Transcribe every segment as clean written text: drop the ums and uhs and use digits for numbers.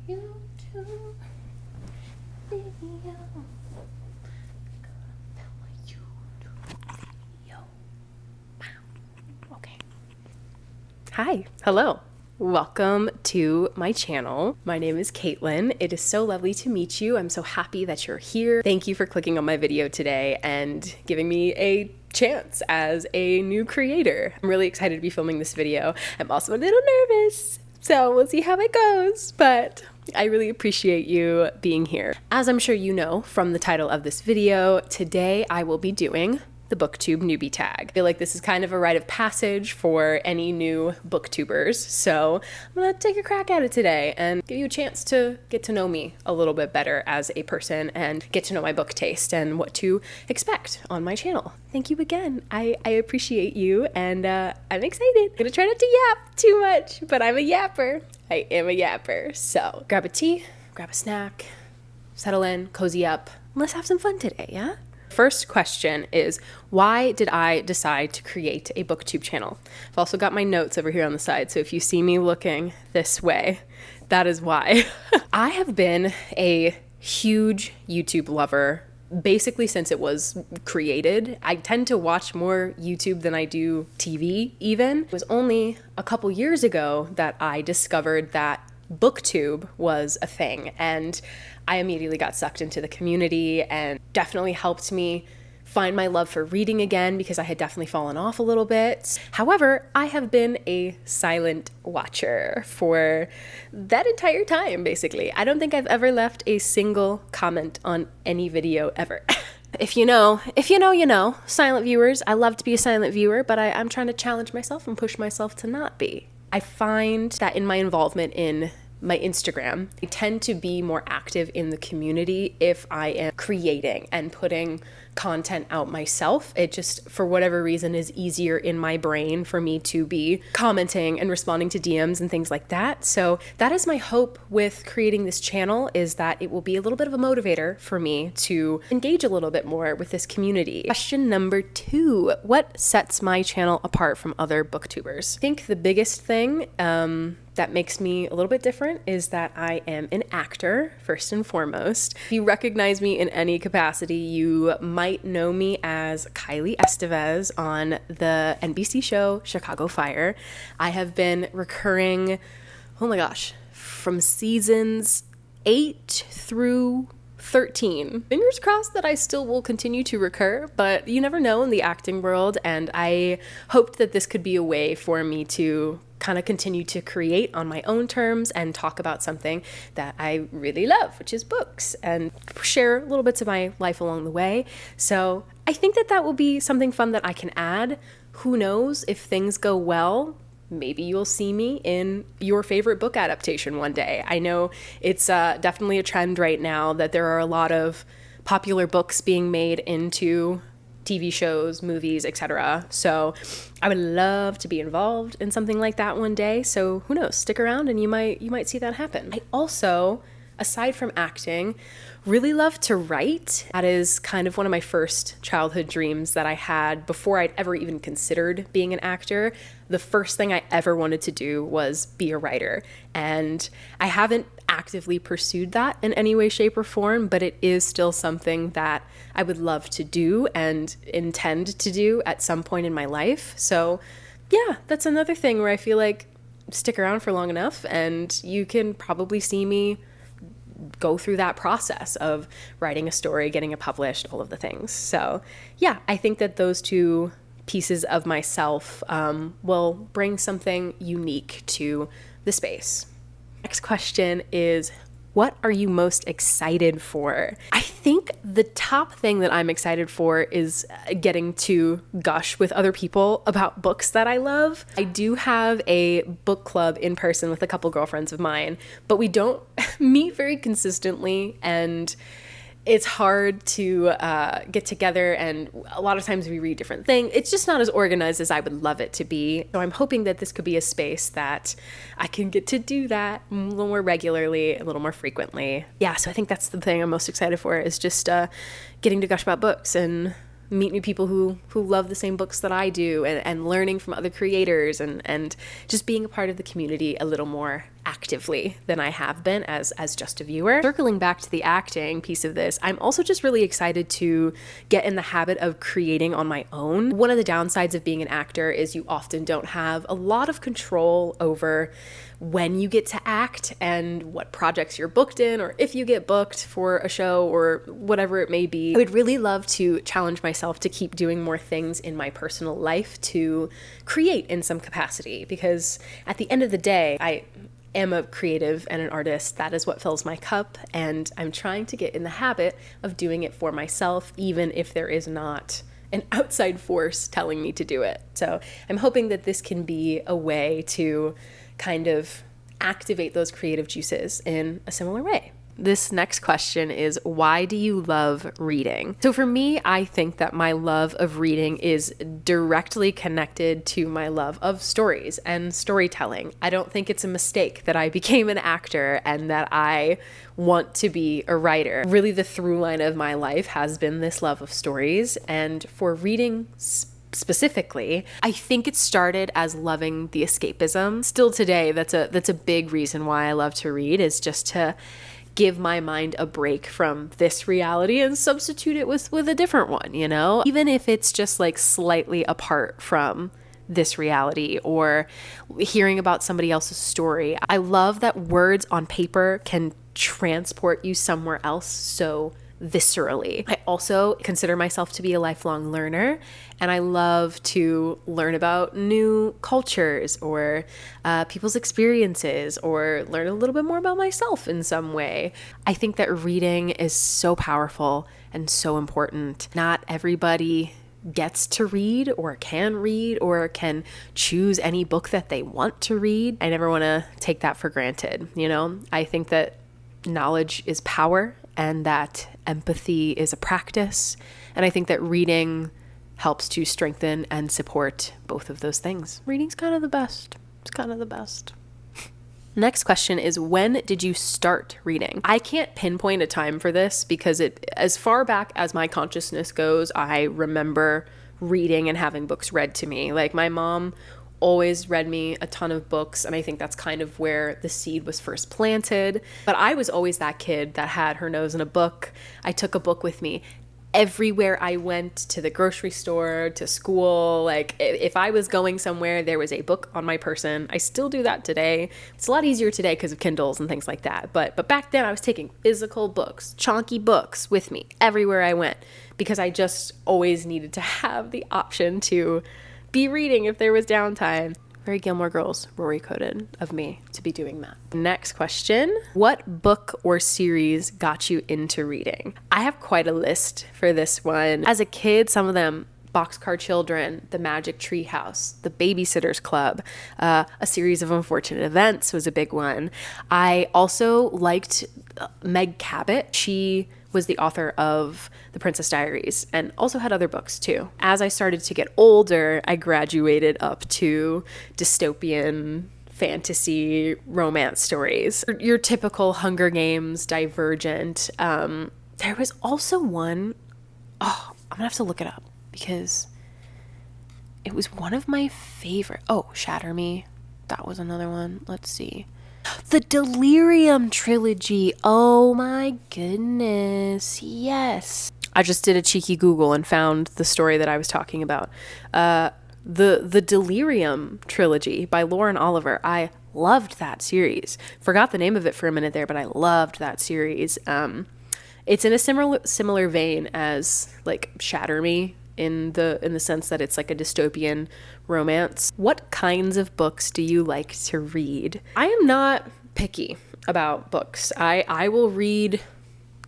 YouTube video. Okay. Hi. Hello. Welcome to my channel. My name is Caitlin. It is so lovely to meet you. I'm so happy that you're here. Thank you for clicking on my video today and giving me a chance as a new creator. I'm really excited to be filming this video. I'm also a little nervous, so we'll see how it goes, but I really appreciate you being here. As I'm sure you know from the title of this video, today I will be doing the Booktube Newbie Tag. I feel like this is kind of a rite of passage for any new booktubers, so I'm gonna take a crack at it today and give you a chance to get to know me a little bit better as a person and get to know my book taste and what to expect on my channel. Thank you again. I appreciate you, and I'm excited. I'm gonna try not to yap too much, but I'm a yapper. I am a yapper. So grab a tea, grab a snack, settle in, cozy up, and let's have some fun today, yeah? First question is, why did I decide to create a booktube channel? I've also got my notes over here on the side, so if you see me looking this way, that is why. I have been a huge YouTube lover basically since it was created. I tend to watch more YouTube than I do TV even. It was only a couple years ago that I discovered that Booktube was a thing, and I immediately got sucked into the community and definitely helped me find my love for reading again because I had definitely fallen off a little bit. However, I have been a silent watcher for that entire time, basically. I don't think I've ever left a single comment on any video ever. If you know, you know. Silent viewers, I love to be a silent viewer, but I'm trying to challenge myself and push myself to not be. I find that in my involvement in my Instagram, I tend to be more active in the community if I am creating and putting content out myself. It just, for whatever reason, is easier in my brain for me to be commenting and responding to DMs and things like that. So that is my hope with creating this channel, is that it will be a little bit of a motivator for me to engage a little bit more with this community. Question number 2, what sets my channel apart from other booktubers? I think the biggest thing that makes me a little bit different is that I am an actor, first and foremost. If you recognize me in any capacity, you might know me as Kylie Estevez on the NBC show Chicago Fire. I have been recurring, oh my gosh, from seasons 8 through 13. Fingers crossed that I still will continue to recur, but you never know in the acting world, and I hoped that this could be a way for me to kind of continue to create on my own terms and talk about something that I really love, which is books, and share little bits of my life along the way. So I think that that will be something fun that I can add. Who knows, if things go well, maybe you'll see me in your favorite book adaptation one day. I know it's definitely a trend right now that there are a lot of popular books being made into TV shows, movies, etc. So I would love to be involved in something like that one day. So who knows? Stick around and you might see that happen. I also, aside from acting, really love to write. That is kind of one of my first childhood dreams that I had before I'd ever even considered being an actor. The first thing I ever wanted to do was be a writer. And I haven't actively pursued that in any way, shape, or form, but it is still something that I would love to do and intend to do at some point in my life. So yeah, that's another thing where I feel like stick around for long enough and you can probably see me go through that process of writing a story, getting it published, all of the things. So yeah, I think that those two pieces of myself will bring something unique to the space. Next question is, what are you most excited for? I think the top thing that I'm excited for is getting to gush with other people about books that I love. I do have a book club in person with a couple girlfriends of mine, but we don't meet very consistently, and it's hard to get together, and a lot of times we read different things. It's just not as organized as I would love it to be. So I'm hoping that this could be a space that I can get to do that a little more regularly, a little more frequently. Yeah, so I think that's the thing I'm most excited for, is just getting to gush about books and meet new people who love the same books that I do, and learning from other creators, and just being a part of the community a little more actively than I have been as just a viewer. Circling back to the acting piece of this, I'm also just really excited to get in the habit of creating on my own. One of the downsides of being an actor is you often don't have a lot of control over when you get to act and what projects you're booked in, or if you get booked for a show or whatever it may be. I would really love to challenge myself to keep doing more things in my personal life to create in some capacity, because at the end of the day, I am a creative and an artist. That is what fills my cup, and I'm trying to get in the habit of doing it for myself, even if there is not an outside force telling me to do it. So I'm hoping that this can be a way to kind of activate those creative juices in a similar way. This next question is, why do you love reading? So for me, I think that my love of reading is directly connected to my love of stories and storytelling. I don't think it's a mistake that I became an actor and that I want to be a writer. Really, the through line of my life has been this love of stories, and for reading specifically, I think it started as loving the escapism. Still today, that's a big reason why I love to read, is just to give my mind a break from this reality and substitute it with a different one, you know? Even if it's just like slightly apart from this reality or hearing about somebody else's story. I love that words on paper can transport you somewhere else so viscerally. I also consider myself to be a lifelong learner, and I love to learn about new cultures or people's experiences, or learn a little bit more about myself in some way. I think that reading is so powerful and so important. Not everybody gets to read or can choose any book that they want to read. I never want to take that for granted, you know? I think that knowledge is power, and that empathy is a practice. And I think that reading helps to strengthen and support both of those things. Reading's kind of the best. It's kind of the best. Next question is, when did you start reading? I can't pinpoint a time for this, because as far back as my consciousness goes, I remember reading and having books read to me. Like, my mom always read me a ton of books, and I think that's kind of where the seed was first planted. But I was always that kid that had her nose in a book. I took a book with me everywhere I went, to the grocery store, to school. Like, if I was going somewhere, there was a book on my person. I still do that today. It's a lot easier today because of Kindles and things like that. But back then I was taking physical books, chunky books with me everywhere I went, because I just always needed to have the option to be reading if there was downtime. Very Gilmore Girls, Rory coded of me to be doing that. Next question. What book or series got you into reading? I have quite a list for this one. As a kid, some of them: Boxcar Children, The Magic Tree House, The Babysitter's Club, A Series of Unfortunate Events was a big one. I also liked Meg Cabot. She was the author of The Princess Diaries and also had other books too. As I started to get older, I graduated up to dystopian fantasy romance stories. Your typical Hunger Games, Divergent. There was also one, I'm gonna have to look it up because it was one of my favorite. Shatter Me. That was another one. Let's see. The Delirium trilogy. Oh my goodness. Yes. I just did a cheeky Google and found the story that I was talking about. The Delirium trilogy by Lauren Oliver. I loved that series. Forgot the name of it for a minute there, but I loved that series. It's in a similar vein as like Shatter Me, in the sense that it's like a dystopian romance. What kinds of books do you like to read? I am not picky about books. I will read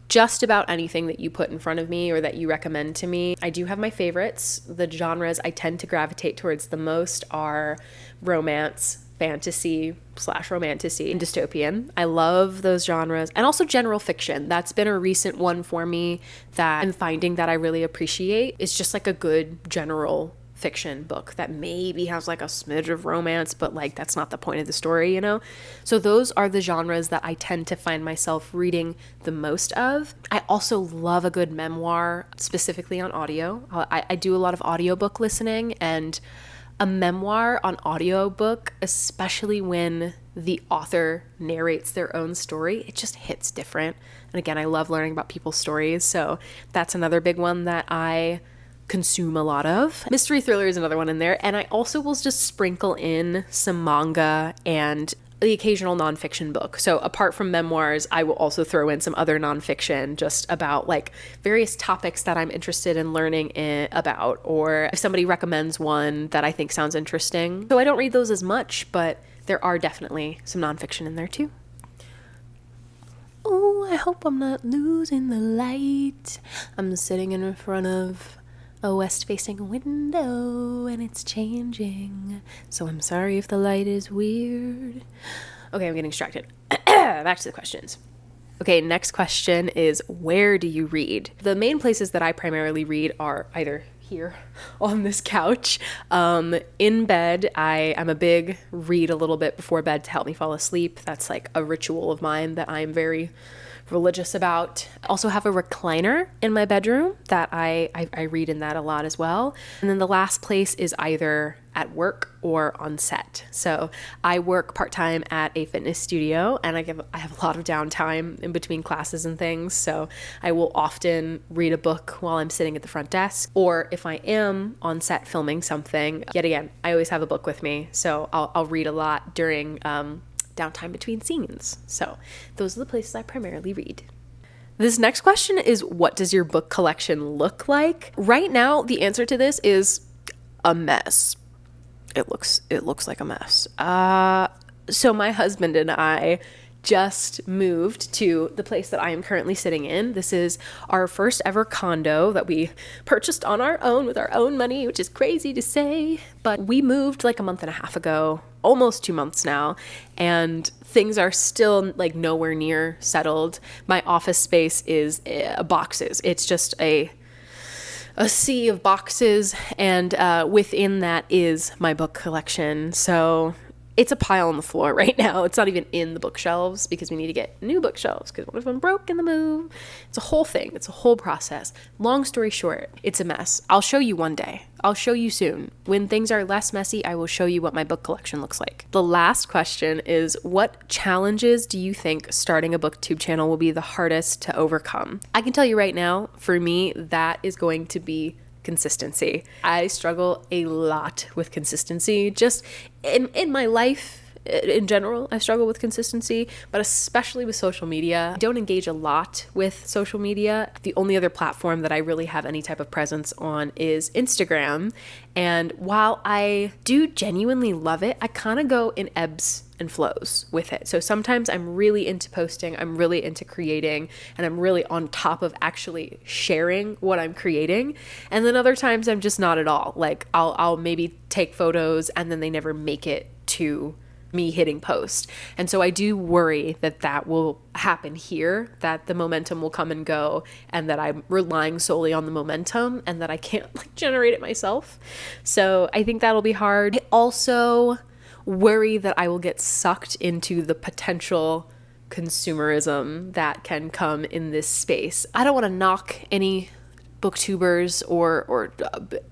just about anything that you put in front of me or that you recommend to me. I do have my favorites. The genres I tend to gravitate towards the most are romance, fantasy / romantasy, and dystopian. I love those genres. And also general fiction. That's been a recent one for me that I'm finding that I really appreciate. It's just like a good general fiction book that maybe has like a smidge of romance, but like that's not the point of the story, you know? So those are the genres that I tend to find myself reading the most of. I also love a good memoir, specifically on audio. I do a lot of audiobook listening, and a memoir on audiobook, especially when the author narrates their own story, it just hits different. And again, I love learning about people's stories, so that's another big one that I consume a lot of. Mystery thriller is another one in there, and I also will just sprinkle in some manga and the occasional nonfiction book. So apart from memoirs, I will also throw in some other nonfiction just about like various topics that I'm interested in learning about, or if somebody recommends one that I think sounds interesting. So I don't read those as much, but there are definitely some nonfiction in there too. Oh, I hope I'm not losing the light. I'm sitting in front of a west-facing window and it's changing, so I'm sorry if the light is weird. Okay, I'm getting distracted. Back to the questions. Okay, next question is, where do you read? The main places that I primarily read are either here on this couch, in bed. I'm a big read a little bit before bed to help me fall asleep. That's like a ritual of mine that I'm very religious about. I also have a recliner in my bedroom that I read in that a lot as well. And then the last place is either at work or on set. So I work part-time at a fitness studio, and I have a lot of downtime in between classes and things. So I will often read a book while I'm sitting at the front desk, or if I am on set filming something, yet again, I always have a book with me. So I'll read a lot during downtime between scenes. So those are the places I primarily read. This next question is, what does your book collection look like? Right now, the answer to this is a mess. It looks like a mess. So my husband and I just moved to the place that I am currently sitting in. This is our first ever condo that we purchased on our own with our own money, which is crazy to say, but we moved like a month and a half ago, almost 2 months now, and things are still like nowhere near settled. My office space is boxes. It's just a sea of boxes, and within that is my book collection. So it's a pile on the floor right now. It's not even in the bookshelves because we need to get new bookshelves because one of them broke in the move. It's a whole thing. It's a whole process. Long story short, it's a mess. I'll show you one day. I'll show you soon. When things are less messy, I will show you what my book collection looks like. The last question is, what challenges do you think starting a booktube channel will be the hardest to overcome? I can tell you right now, for me, that is going to be consistency. I struggle a lot with consistency. Just in my life in general, I struggle with consistency, but especially with social media. I don't engage a lot with social media. The only other platform that I really have any type of presence on is Instagram. And while I do genuinely love it, I kind of go in ebbs and flows with it. So sometimes I'm really into posting, I'm really into creating, and I'm really on top of actually sharing what I'm creating. And then other times I'm just not at all. Like I'll maybe take photos and then they never make it to me hitting post. And so I do worry that that will happen here, that the momentum will come and go, and that I'm relying solely on the momentum and that I can't like generate it myself. So I think that'll be hard. I also worry that I will get sucked into the potential consumerism that can come in this space. I don't want to knock any booktubers or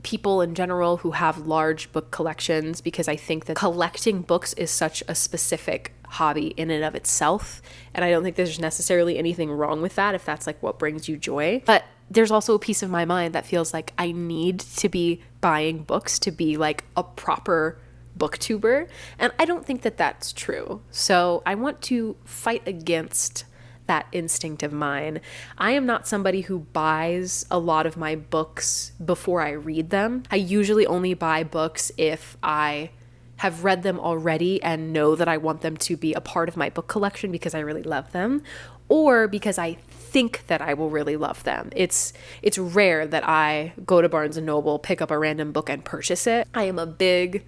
people in general who have large book collections, because I think that collecting books is such a specific hobby in and of itself, and I don't think there's necessarily anything wrong with that if that's like what brings you joy. But there's also a piece of my mind that feels like I need to be buying books to be like a proper booktuber, and I don't think that that's true. So I want to fight against that instinct of mine. I am not somebody who buys a lot of my books before I read them. I usually only buy books if I have read them already and know that I want them to be a part of my book collection because I really love them, or because I think that I will really love them. It's rare that I go to Barnes & Noble, pick up a random book and purchase it. I am a big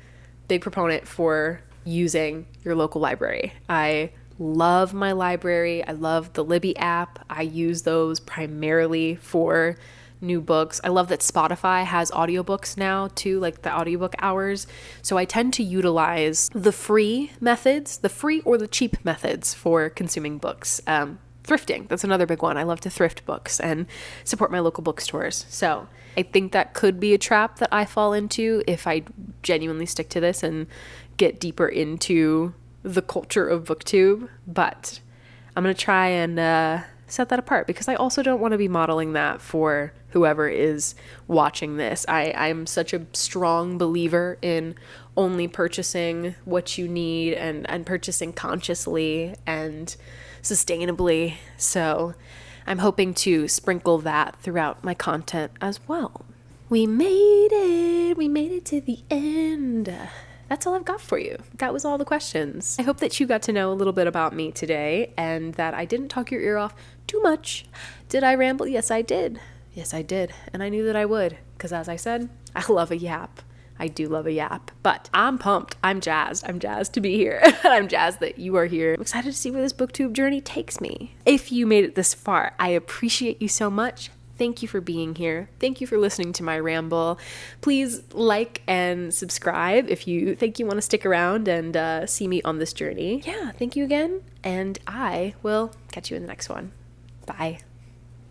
proponent for using your local library. I love my library. I love the Libby app. I use those primarily for new books. I love that Spotify has audiobooks now too, like the audiobook hours. So I tend to utilize the free methods, the free or the cheap methods for consuming books. Thrifting, that's another big one. I love to thrift books and support my local bookstores. So I think that could be a trap that I fall into if I genuinely stick to this and get deeper into the culture of booktube, but I'm going to try and set that apart because I also don't want to be modeling that for whoever is watching this. I'm such a strong believer in only purchasing what you need and purchasing consciously and sustainably. So I'm hoping to sprinkle that throughout my content as well. We made it. We made it to the end. That's all I've got for you. That was all the questions. I hope that you got to know a little bit about me today and that I didn't talk your ear off too much. Did I ramble? Yes, I did. Yes, I did. And I knew that I would because, as I said, I love a yap. I do love a yap, but I'm pumped. I'm jazzed. I'm jazzed to be here. I'm jazzed that you are here. I'm excited to see where this booktube journey takes me. If you made it this far, I appreciate you so much. Thank you for being here. Thank you for listening to my ramble. Please like and subscribe if you think you want to stick around and see me on this journey. Yeah, thank you again, and I will catch you in the next one. Bye.